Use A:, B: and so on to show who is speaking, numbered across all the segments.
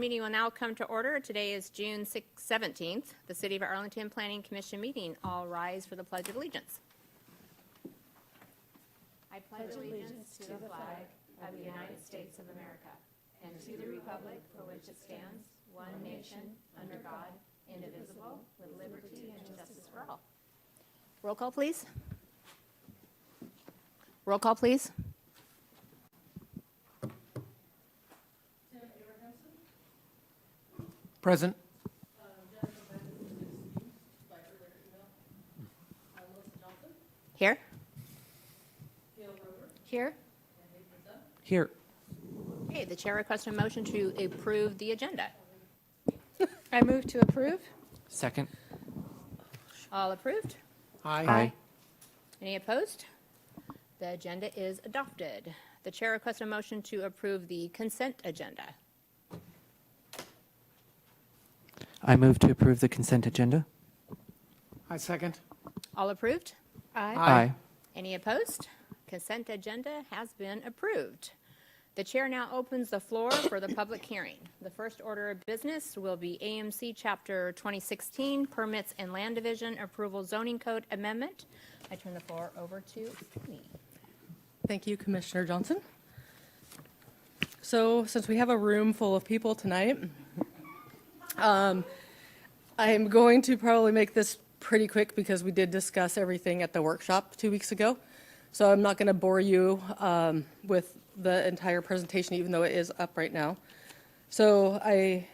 A: meeting will now come to order. Today is June 17th, the City of Arlington Planning Commission meeting. All rise for the Pledge of Allegiance. I pledge allegiance to the flag of the United States of America and to the republic for which it stands, one nation, under God, indivisible, with liberty and justice for all. Roll call, please. Roll call, please.
B: Present.
A: Here.
C: Here.
B: Here.
A: Okay, the chair requests a motion to approve the agenda.
C: I move to approve.
B: Second.
A: All approved?
B: Aye.
A: Any opposed? The agenda is adopted. The chair requests a motion to approve the consent agenda.
B: I move to approve the consent agenda.
D: I second.
A: All approved?
C: Aye.
A: Any opposed? Consent agenda has been approved. The chair now opens the floor for the public hearing. The first order of business will be AMC Chapter 2016, Permits and Land Division Approval Zoning Code Amendment. I turn the floor over to me.
E: Thank you, Commissioner Johnson. So since we have a room full of people tonight, I'm going to probably make this pretty quick because we did discuss everything at the workshop 2 weeks ago. So I'm not going to bore you with the entire presentation, even though it is up right now. So I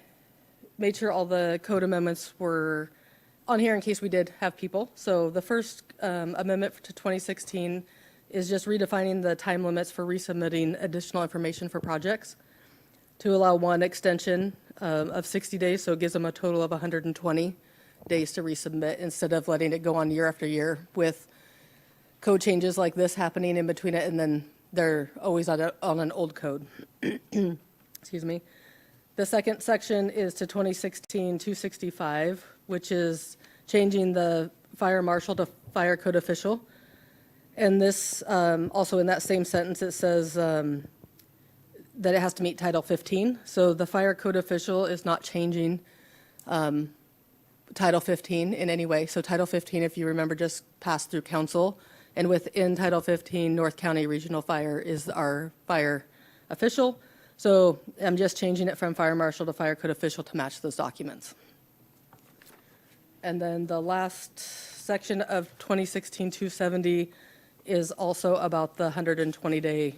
E: made sure all the code amendments were on here in case we did have people. So the first amendment to 2016 is just redefining the time limits for resubmitting additional information for projects to allow one extension of 60 days, so it gives them a total of 120 days to resubmit instead of letting it go on year after year with code changes like this happening in between it, and then they're always on an old code. Excuse me. The second section is to 2016-265, which is changing the fire marshal to fire code official. And this, also in that same sentence, it says that it has to meet Title 15. So the fire code official is not changing Title 15 in any way. So Title 15, if you remember, just passed through council. And within Title 15, North County Regional Fire is our fire official. So I'm just changing it from fire marshal to fire code official to match those documents. And then the last section of 2016-270 is also about the 120-day.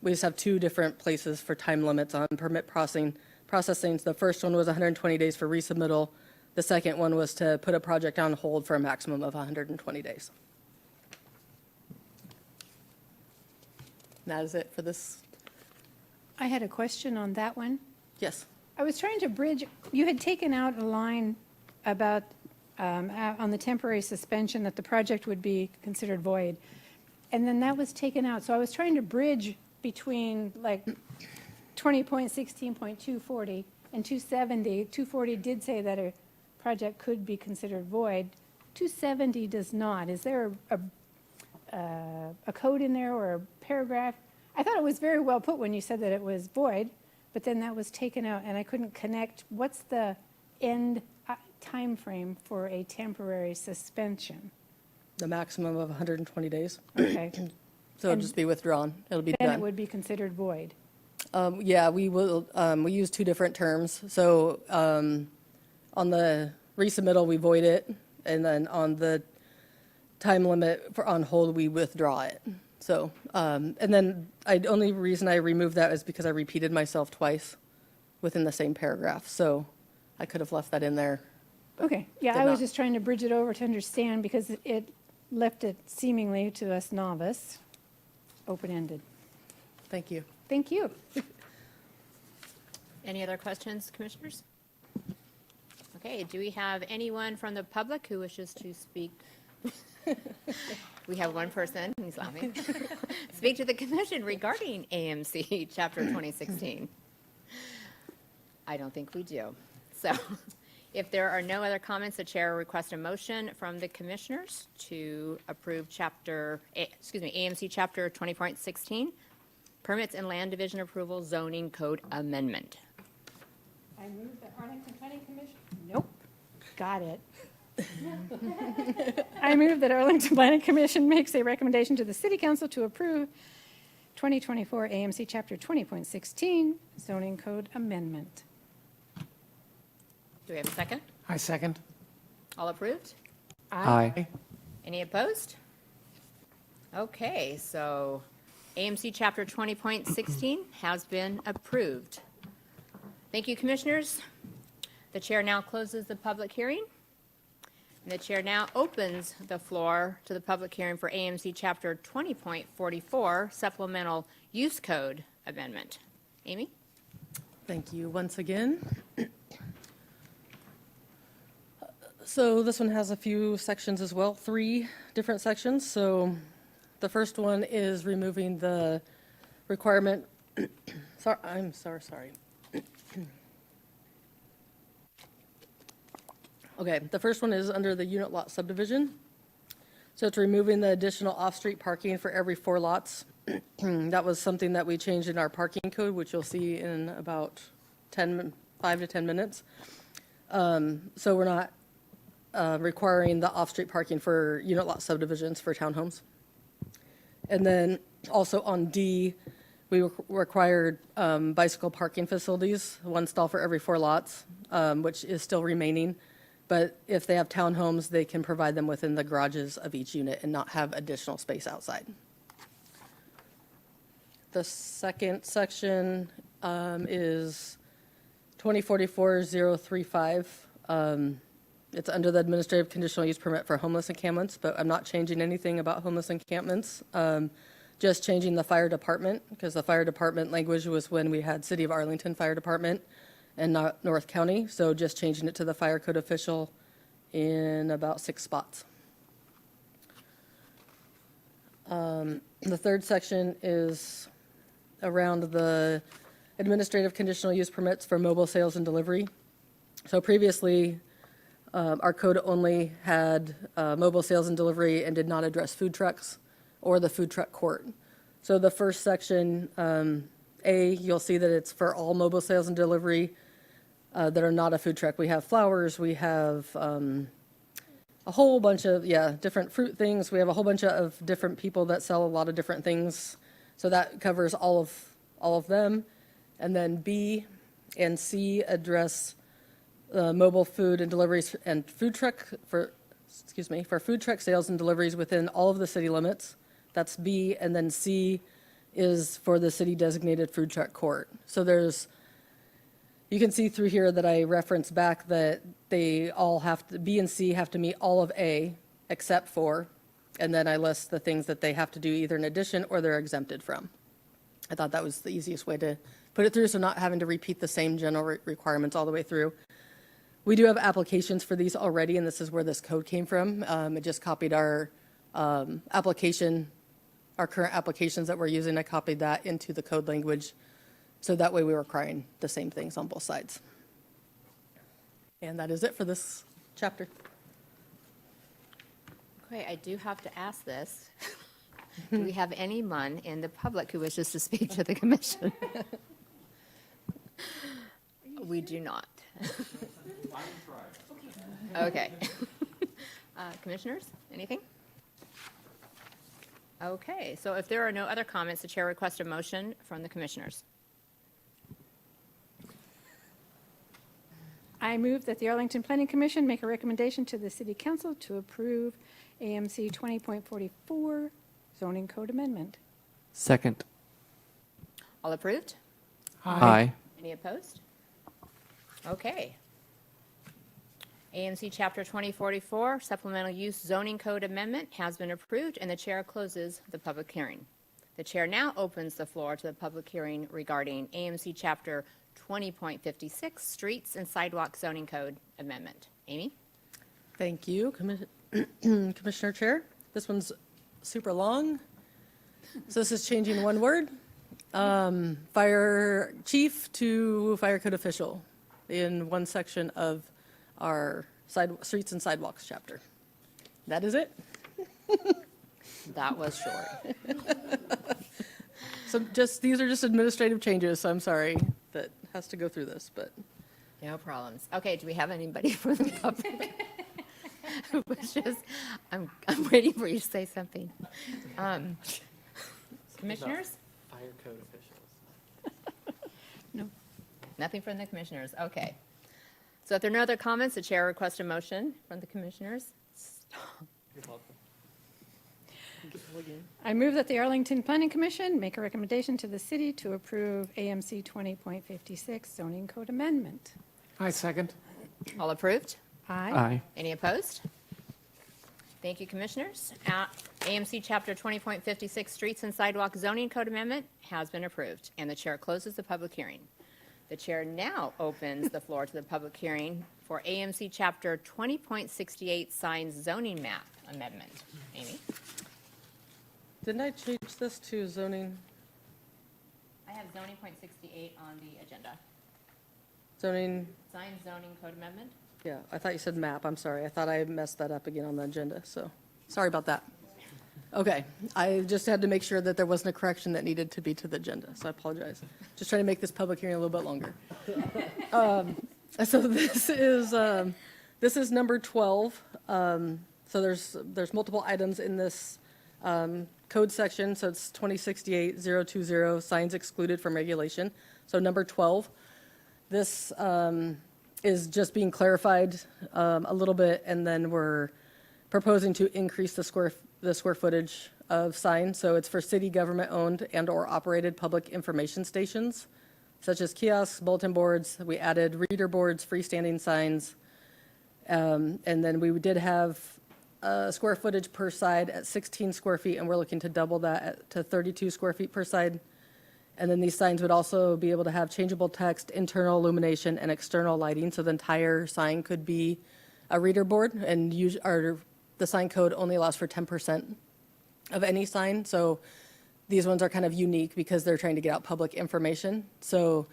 E: We just have two different places for time limits on permit processing. The first one was 120 days for resubmittal. The second one was to put a project on hold for a maximum of 120 days. And that is it for this.
C: I had a question on that one.
E: Yes.
C: I was trying to bridge, you had taken out a line about on the temporary suspension that the project would be considered void. And then that was taken out. So I was trying to bridge between like 20.16.240 and 270. 240 did say that a project could be considered void. 270 does not. Is there a code in there or a paragraph? I thought it was very well put when you said that it was void, but then that was taken out and I couldn't connect. What's the end time frame for a temporary suspension?
E: The maximum of 120 days.
C: Okay.
E: So it'll just be withdrawn. It'll be
C: Then
E: done.
C: it would be considered void.
E: Yeah, we will. We use two different terms. So on the resubmittal, we void it, and then on the time limit for on hold, we withdraw it. So, and then only reason I removed that is because I repeated myself twice within the same paragraph. So I could have left that in there.
C: Okay. Yeah,
E: Did
C: I was
E: not.
C: just trying to bridge it over to understand because it left it seemingly to us novice open-ended.
E: Thank you.
C: Thank you.
A: Any other questions, commissioners? Okay, do we have anyone from the public who wishes to speak? We have one person, he's laughing. Speak to the commission regarding AMC Chapter 2016. I don't think we do. So if there are no other comments, the chair will request a motion from the commissioners to approve AMC Chapter 20.16, Permits and Land Division Approval Zoning Code Amendment.
C: I move that Arlington Planning Commission, nope, got it. I move that Arlington Planning Commission makes a recommendation to the City Council to approve 2024 AMC Chapter 20.16 zoning code amendment.
A: Do we have a second?
D: I second.
A: All approved?
B: Aye.
A: Any opposed? Okay, so AMC Chapter 20.16 has been approved. Thank you, Commissioners. The chair now closes the public hearing. And the chair now opens the floor to the public hearing for AMC Chapter 20.44 Supplemental Use Code Amendment. Amy?
E: Thank you once again. So this one has a few sections as well, 3 different sections. So the first one is removing the requirement, sorry. Okay, the first one is under the unit lot subdivision. So it's removing the additional off-street parking for every 4 lots. That was something that we changed in our parking code, which you'll see in about 5 to 10 minutes. So we're not requiring the off-street parking for unit lot subdivisions for townhomes. And then also on D, we required bicycle parking facilities, 1 stall for every 4 lots, which is still remaining. But if they have townhomes, they can provide them within the garages of each unit and not have additional space outside. The second section is 2044-035. It's under the administrative conditional use permit for homeless encampments, but I'm not changing anything about homeless encampments. Just changing the fire department, because the fire department language was when we had City of Arlington Fire Department and not North County. So just changing it to the fire code official in about 6 spots. The third section is around the administrative conditional use permits for mobile sales and delivery. So previously, our code only had mobile sales and delivery and did not address food trucks or the food truck court. So the first section, A, you'll see that it's for all mobile sales and delivery that are not a food truck. We have flowers, we have a whole bunch of, different fruit things. We have a whole bunch of different people that sell a lot of different things. So that covers all of them. And then B and C address mobile food and deliveries and food truck for food truck sales and deliveries within all of the city limits. That's B, and then C is for the city designated food truck court. So you can see through here that I reference back that they all have to, B and C have to meet all of A except for, and then I list the things that they have to do either in addition or they're exempted from. I thought that was the easiest way to put it through, so not having to repeat the same general requirements all the way through. We do have applications for these already, and this is where this code came from. It just copied our application, our current applications that we're using. I copied that into the code language, so that way we were requiring the same things on both sides. And that is it for this chapter.
A: Okay, I do have to ask this. Do we have anyone in the public who wishes to speak to the commission? We do not. Okay. Commissioners, anything? Okay, so if there are no other comments, the chair requests a motion from the commissioners.
C: I move that the Arlington Planning Commission make a recommendation to the City Council to approve AMC 20.44 zoning code amendment.
B: Second.
A: All approved?
B: Aye.
A: Any opposed? Okay. AMC Chapter 2044 Supplemental Use Zoning Code Amendment has been approved, and the chair closes the public hearing. The chair now opens the floor to the public hearing regarding AMC Chapter 20.56 Streets and Sidewalk Zoning Code Amendment. Amy?
E: Thank you, Commissioner Chair. This one's super long. So this is changing one word, fire chief to fire code official in one section of our streets and sidewalks chapter. That is it.
A: That was short.
E: So these are just administrative changes, so I'm sorry that has to go through this, but
A: No problems. Okay, do we have anybody from the public? Who wishes, I'm waiting for you to say something. Commissioners?
B: Fire code officials.
C: No.
A: Nothing from the commissioners, okay. So if there are no other comments, the chair requests a motion from the commissioners.
B: You're welcome.
C: I move that the Arlington Planning Commission make a recommendation to the city to approve AMC 20.56 zoning code amendment.
D: I second.
A: All approved?
C: Aye.
B: Aye.
A: Any opposed? Thank you, commissioners. AMC Chapter 20.56 Streets and Sidewalk Zoning Code Amendment has been approved, and the chair closes the public hearing. The chair now opens the floor to the public hearing for AMC Chapter 20.68 Signs Zoning Map Amendment. Amy?
E: Didn't I change this to zoning,
A: I have zoning .68 on the agenda.
E: zoning,
A: Sign zoning code amendment?
E: yeah, I thought you said map, I'm sorry. I thought I messed that up again on the agenda, so, sorry about that. Okay, I just had to make sure that there wasn't a correction that needed to be to the agenda, so I apologize. Just trying to make this public hearing a little bit longer. So this is number 12. So there's multiple items in this code section, so it's 2068-020, signs excluded from regulation. So number 12, this is just being clarified a little bit, and then we're proposing to increase the square footage of signs. So it's for city government-owned and/or operated public information stations, such as kiosks, bulletin boards. We added reader boards, freestanding signs, and then we did have square footage per side at 16 square feet, and we're looking to double that to 32 square feet per side. And then these signs would also be able to have changeable text, internal illumination, and external lighting, so the entire sign could be a reader board, and the sign code only allows for 10% of any sign, so these ones are kind of unique because they're trying to get out public information. So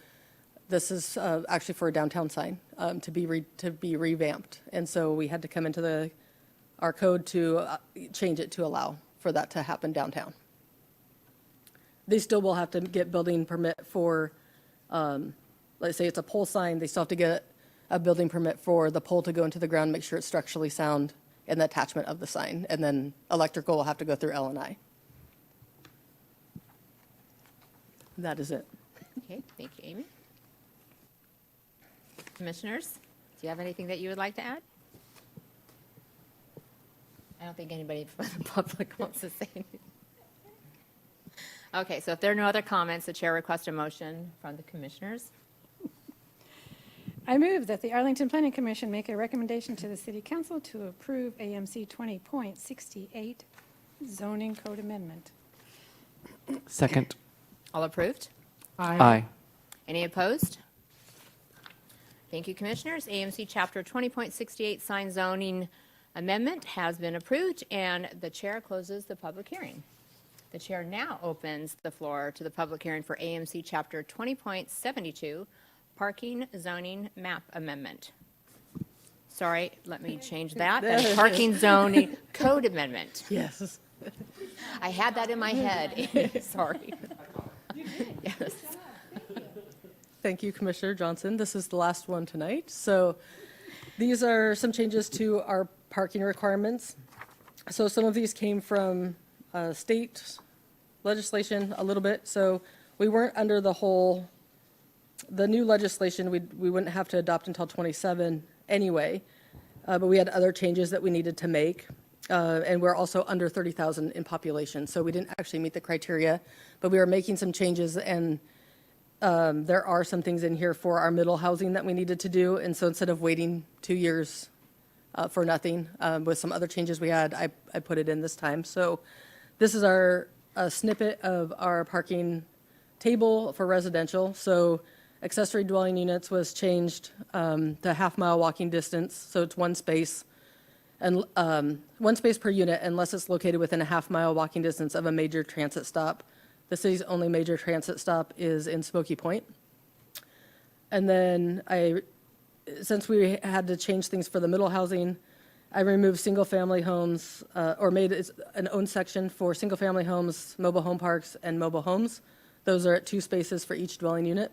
E: this is actually for a downtown sign to be revamped, and so we had to come into our code to change it to allow for that to happen downtown. They still will have to get building permit for, let's say it's a pole sign, they still have to get a building permit for the pole to go into the ground, make sure it's structurally sound, and the attachment of the sign. And then electrical will have to go through L&I. That is it.
A: Okay, thank you, Amy. Commissioners, do you have anything that you would like to add? I don't think anybody from the public wants to say anything. Okay, so if there are no other comments, the chair requests a motion from the commissioners.
C: I move that the Arlington Planning Commission make a recommendation to the City Council to approve AMC 20.68 zoning code amendment.
B: Second.
A: All approved?
B: Aye.
A: Any opposed? Thank you, commissioners. AMC Chapter 20.68 Sign Zoning Amendment has been approved, and the chair closes the public hearing. The chair now opens the floor to the public hearing for AMC Chapter 20.72 Parking Zoning Map Amendment. Sorry, let me change that. That's Parking Zoning Code Amendment.
E: Yes.
A: I had that in my head. Sorry. Yes.
E: Thank you, Commissioner Johnson. This is the last one tonight. So these are some changes to our parking requirements. So some of these came from state legislation a little bit. So we weren't under the new legislation we wouldn't have to adopt until 27 anyway. But we had other changes that we needed to make. And we're also under 30,000 in population. So we didn't actually meet the criteria, but we are making some changes, and there are some things in here for our middle housing that we needed to do. And so instead of waiting 2 years for nothing, with some other changes we had, I put it in this time. So this is our snippet of our parking table for residential. So accessory dwelling units was changed to half-mile walking distance, so it's one space. And 1 space per unit unless it's located within a half-mile walking distance of a major transit stop. The city's only major transit stop is in Smoky Point. And then since we had to change things for the middle housing, I removed single-family homes, or made an own section for single-family homes, mobile home parks, and mobile homes. Those are at 2 spaces for each dwelling unit.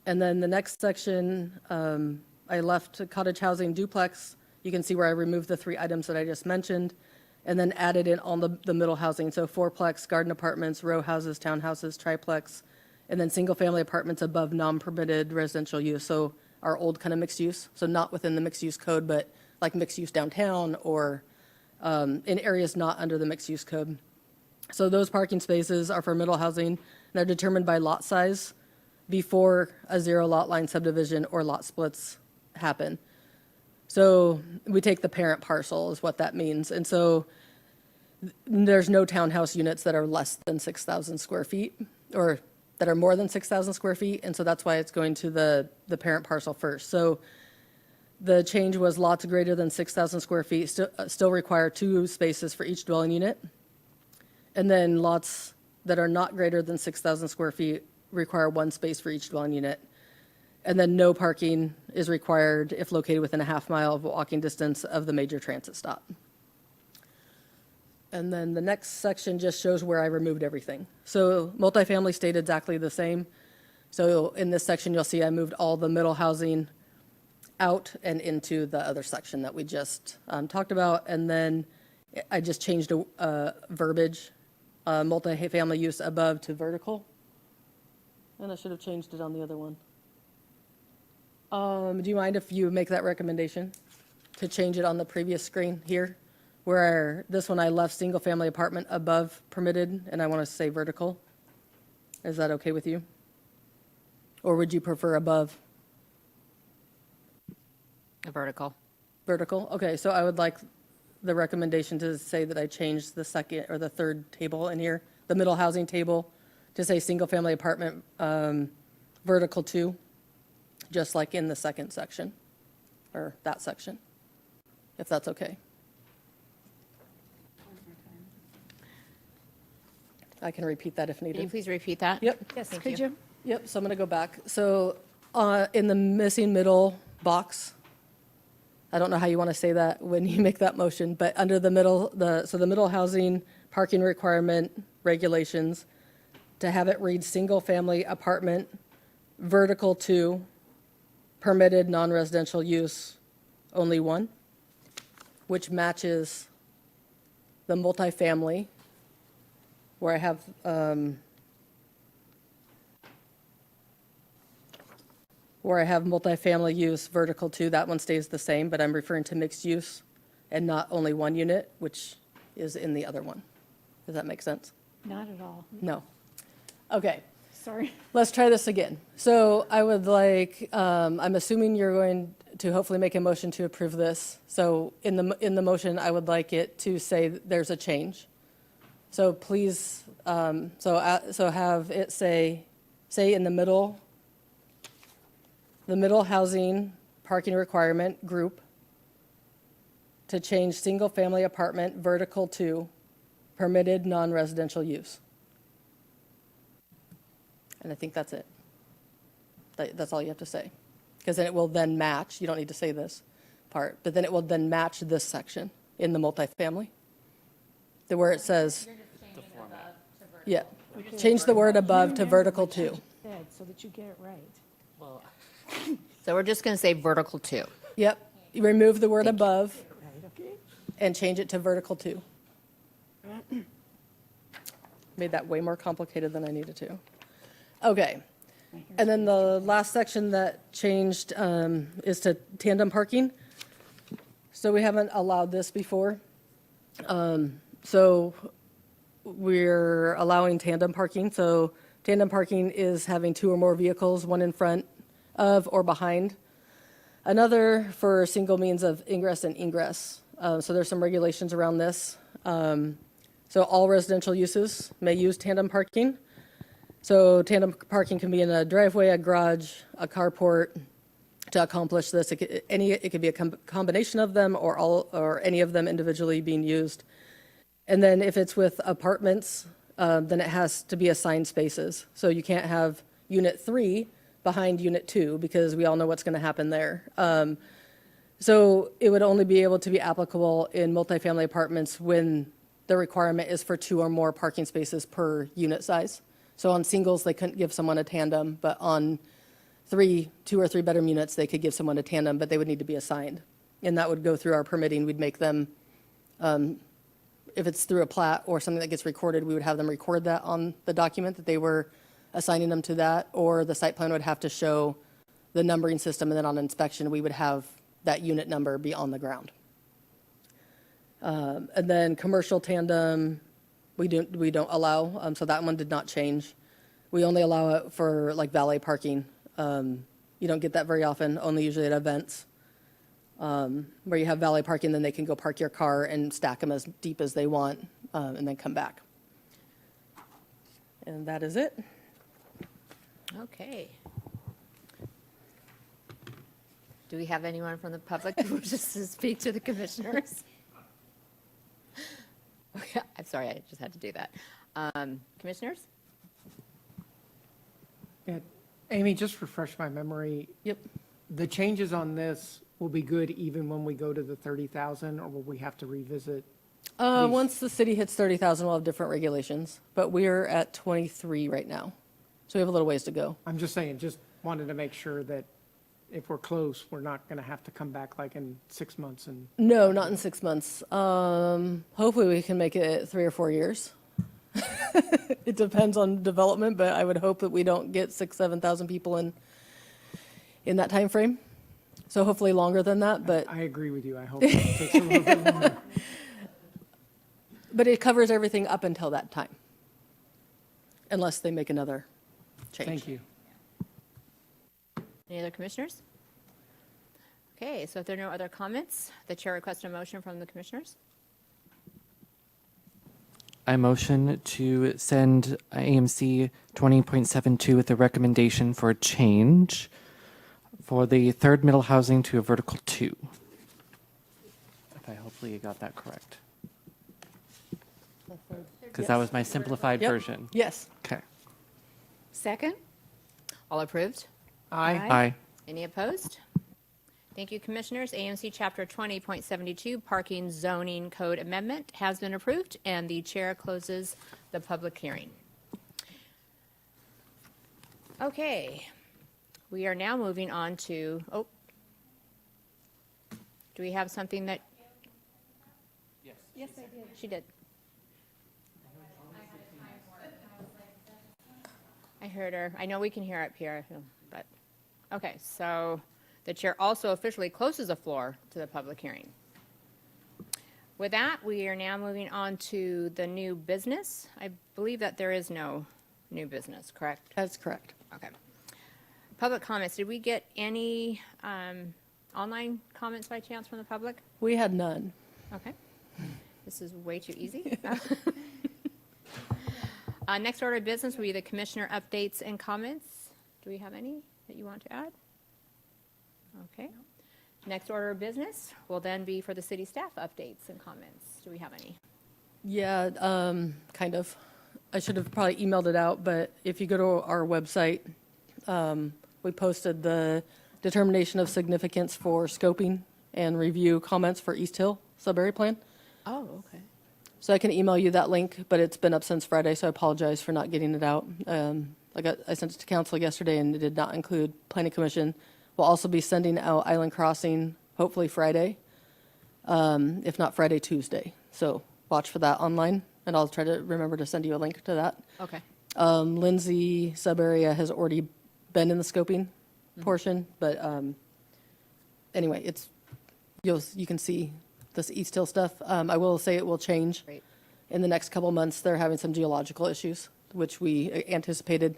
E: And then the next section, I left cottage housing duplex. You can see where I removed the 3 items that I just mentioned, and then added in all the middle housing. So fourplex, garden apartments, row houses, townhouses, triplex, and then single-family apartments above non-permitted residential use. So our old kind of mixed use, so not within the mixed use code, but like mixed use downtown or in areas not under the mixed use code. So those parking spaces are for middle housing, and they're determined by lot size before a 0 lot line subdivision or lot splits happen. So we take the parent parcel is what that means. And so there's no townhouse units that are less than 6,000 square feet or that are more than 6,000 square feet. And so that's why it's going to the parent parcel first. So the change was lots greater than 6,000 square feet still require 2 spaces for each dwelling unit. And then lots that are not greater than 6,000 square feet require 1 space for each dwelling unit. And then no parking is required if located within a half mile of walking distance of the major transit stop. And then the next section just shows where I removed everything. So multifamily stayed exactly the same. So in this section, you'll see I moved all the middle housing out and into the other section that we just talked about. And then I just changed verbiage, multifamily use above to vertical. And I should have changed it on the other one. Do you mind if you make that recommendation to change it on the previous screen here? Where this one I left single-family apartment above permitted, and I want to say vertical. Is that okay with you? Or would you prefer above?
A: A vertical.
E: Vertical? Okay, so I would like the recommendation to say that I changed the second or the third table in here, the middle housing table, to say single-family apartment vertical 2, just like in the second section, or that section, if that's okay. I can repeat that if
A: Can you
E: needed.
A: please repeat that?
E: Yep.
C: Yes,
A: Thank
C: could
A: you.
C: you?
E: Yep, so I'm going to go back. So in the missing middle box, I don't know how you want to say that when you make that motion, but under the middle, so the middle housing parking requirement regulations, to have it read single-family apartment, vertical 2, permitted non-residential use, only 1, which matches the multifamily, where I have multifamily use vertical 2, that one stays the same, but I'm referring to mixed use and not only 1 unit, which is in the other one. Does that make sense?
C: Not at all.
E: No. Okay,
C: Sorry.
E: let's try this again. So I would like, I'm assuming you're going to hopefully make a motion to approve this. So in the motion, I would like it to say there's a change. So please, so have it say in the middle housing parking requirement group to change single-family apartment vertical 2, permitted non-residential use. And I think that's it. That's all you have to say. Because then it will then match, you don't need to say this part, but then it will then match this section in the multifamily. Where it says, yeah, change the word above to vertical 2.
C: Said, so that you get it right.
A: So we're just going to say vertical 2.
E: Yep, you remove the word
A: Thank you.
E: above
C: Right, okay.
E: and change it to vertical 2. Made that way more complicated than I needed to. Okay, and then the last section that changed is to tandem parking. So we haven't allowed this before. So we're allowing tandem parking. So tandem parking is having 2 or more vehicles, one in front of or behind another for single means of ingress and egress. So there's some regulations around this. So all residential uses may use tandem parking. So tandem parking can be in a driveway, a garage, a carport. To accomplish this, it could be a combination of them or any of them individually being used. And then if it's with apartments, then it has to be assigned spaces. So you can't have unit 3 behind unit 2 because we all know what's going to happen there. So it would only be able to be applicable in multifamily apartments when the requirement is for 2 or more parking spaces per unit size. So on singles, they couldn't give someone a tandem, but on two or three bedroom units, they could give someone a tandem, but they would need to be assigned. And that would go through our permitting. We'd make them, if it's through a plat or something that gets recorded, we would have them record that on the document that they were assigning them to that, or the site plan would have to show the numbering system, and then on inspection, we would have that unit number be on the ground. And then commercial tandem, we don't allow, so that one did not change. We only allow it for like valet parking. You don't get that very often, only usually at events. Where you have valet parking, then they can go park your car and stack them as deep as they want, and then come back. And that is it.
A: Okay. Do we have anyone from the public who wishes to speak to the commissioners? Okay, I'm sorry, I just had to do that. Commissioners?
D: Yeah, Amy, just refresh my memory.
E: Yep.
D: The changes on this will be good even when we go to the 30,000, or will we have to revisit?
E: Once the city hits 30,000, we'll have different regulations, but we're at 23 right now. So we have a little ways to go.
D: I'm just saying, just wanted to make sure that if we're close, we're not going to have to come back like in 6 months and.
E: No, not in 6 months. Hopefully we can make it 3 or 4 years. It depends on development, but I would hope that we don't get 6,000, 7,000 people in that time frame. So hopefully longer than that, but
D: I agree with you. I hope it takes a little bit longer.
E: but it covers everything up until that time, unless they make another change.
D: Thank you.
A: Any other commissioners? Okay, so if there are no other comments, the chair requests a motion from the commissioners.
B: I motion to send AMC 20.72 with a recommendation for a change for the third middle housing to a vertical 2. If I hopefully got that correct. Because that was my simplified
E: Yep.
B: version.
E: Yes.
B: Okay.
C: Second?
A: All approved?
D: Aye.
B: Aye.
A: Any opposed? Thank you, Commissioners. AMC Chapter 20.72 Parking Zoning Code Amendment has been approved, and the chair closes the public hearing. Okay, we are now moving on to, do we have something that? Yes, I did. She did. I heard her. I know we can hear up here, but, okay, so the chair also officially closes the floor to the public hearing. With that, we are now moving on to the new business. I believe that there is no new business, correct?
E: That's correct.
A: Okay. Public comments. Did we get any online comments by chance from the public?
E: We had none.
A: Okay. This is way too easy. Next order of business will be the commissioner updates and comments. Do we have any that you want to add? Okay. Next order of business will then be for the city staff updates and comments. Do we have any?
E: Yeah, kind of. I should have probably emailed it out, but if you go to our website, we posted the determination of significance for scoping and review comments for East Hill sub-area plan.
A: Oh, okay.
E: So I can email you that link, but it's been up since Friday, so I apologize for not getting it out. I sent it to council yesterday, and it did not include planning commission. We'll also be sending out Island Crossing hopefully Friday, if not Friday, Tuesday. So watch for that online, and I'll try to remember to send you a link to that.
A: Okay.
E: Lindsay sub-area has already been in the scoping portion, but anyway, you can see this East Hill stuff. I will say it will change
A: Great.
E: in the next couple months. They're having some geological issues, which we anticipated.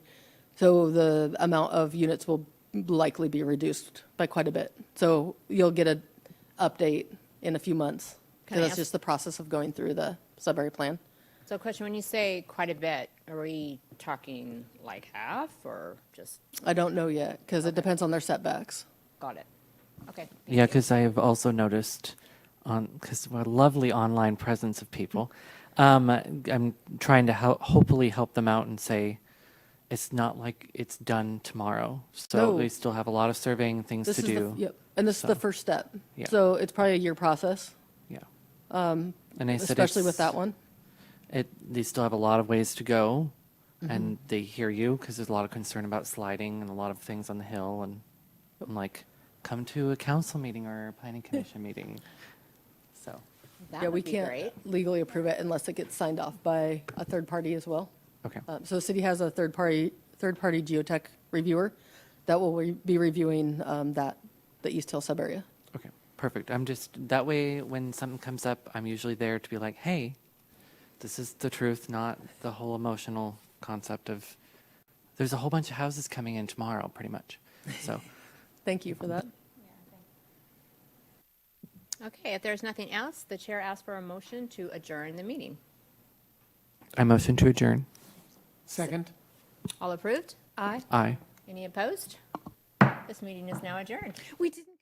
E: So the amount of units will likely be reduced by quite a bit. So you'll get an update in a few months.
A: Can I
E: Because that's
A: ask-
E: just the process of going through the sub-area plan.
A: So question, when you say quite a bit, are we talking like half or just,
E: I don't know yet, because it depends on their setbacks.
A: got it? Okay.
B: Yeah, because I have also noticed because we're a lovely online presence of people. I'm trying to hopefully help them out and say it's not like it's done tomorrow. So
E: No.
B: we still have a lot of surveying things
E: This
B: to
E: is
B: do.
E: Yep, and this is the
B: So,
E: first step.
B: yeah.
E: So it's probably a year process,
B: Yeah. And I said
E: especially with
B: it's-
E: that one.
B: They still have a lot of ways to go. and they hear you because there's a lot of concern about sliding and a lot of things on the hill. And I'm like, come to a council meeting or a planning commission meeting. So,
E: Yeah,
A: That
E: we
A: would be
E: can't
A: great.
E: legally approve it unless it gets signed off by a third party as well.
B: okay.
E: So the city has a third-party geotech reviewer that will be reviewing the East Hill sub-area.
B: Okay, perfect. I'm just, that way when something comes up, I'm usually there to be like, hey, this is the truth, not the whole emotional concept of, there's a whole bunch of houses coming in tomorrow, pretty much. So,
E: Thank you for that.
A: Okay, if there's nothing else, the chair asks for a motion to adjourn the meeting.
B: I motion to adjourn.
D: Second?
A: All approved?
C: Aye.
B: Aye.
A: Any opposed? This meeting is now adjourned.
C: We didn't.